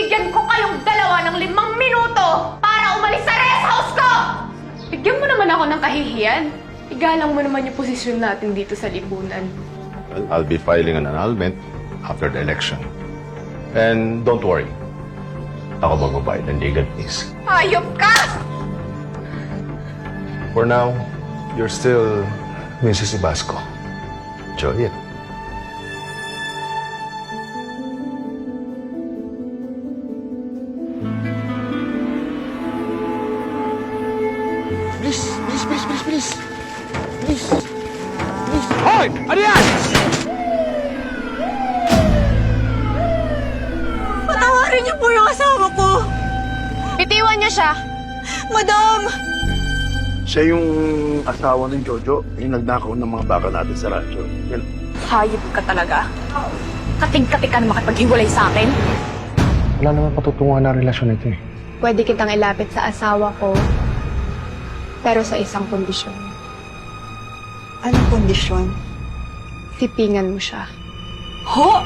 bibigyan ko kayong dalawa ng 5 minuto para umalis sa rest house ko! Bigyan mo naman ako ng kahihiyan. Igalang mo naman yung posisyon natin dito sa lipunan. Well, I'll be filing an annulment after the election. And don't worry. Ako magbabayad ng legal fees. Hayop ka! For now, you're still Mrs. Ibasco. Enjoy it. Hoy! Ano yan? Patawarin niyo po yung asawa ko! Bitiwan niyo siya! Madam! Siya yung asawa ng Jojo, yung nagnakaw ng mga baka natin sa rancho. Yan. Hayop ka talaga. Kating-kating ka na makipaghiwalay sa akin. Wala naman patutunguhan na relasyon ito eh. Pwede kitang ilapit sa asawa ko, pero sa isang kondisyon. Anong kondisyon? Tipingan mo siya. Ho!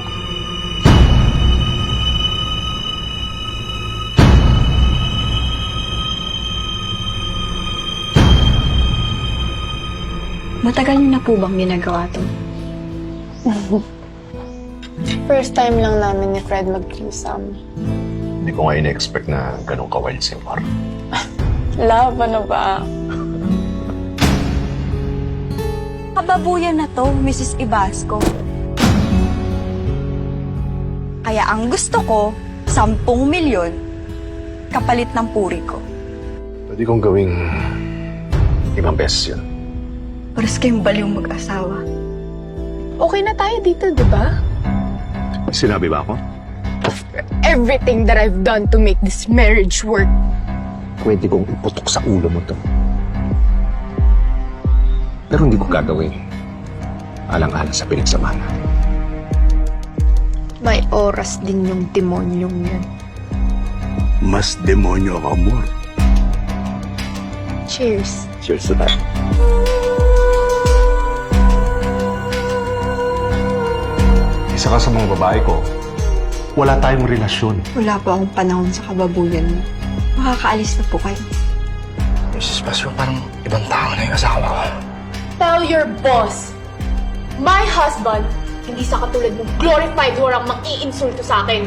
Matagal niyo na po bang ginagawa to? First time lang namin ni Fred mag-threesome. Hindi ko nga in-expect na ganun ka-wild si Mar. Love, ano ba? Kababuyan na to, Mrs. Ibasco. Kaya ang gusto ko, 10 milyon kapalit ng puri ko. Pwede kong gawing 5 beses yun. Paras kayong baliw mag-asawa. Okay na tayo dito, di ba? Sinabi ba ako? Everything that I've done to make this marriage work. Pwede kong iputok sa ulo mo to. Pero hindi ko gagawin. Alang-alang sa pinagsamahan natin. May oras din yung demonyong yun. Mas demonyo ako, amor. Cheers. Cheers to that. Isa ka sa mga babae ko, wala tayong relasyon. Wala po akong panahon sa kababuyan mo. Makakaalis na po kayo. Mrs. Pasco, parang ibang tao na yung asawa ko. Tell your boss, my husband, hindi sa katulad ng glorified whore ang mang-iinsulto sa akin.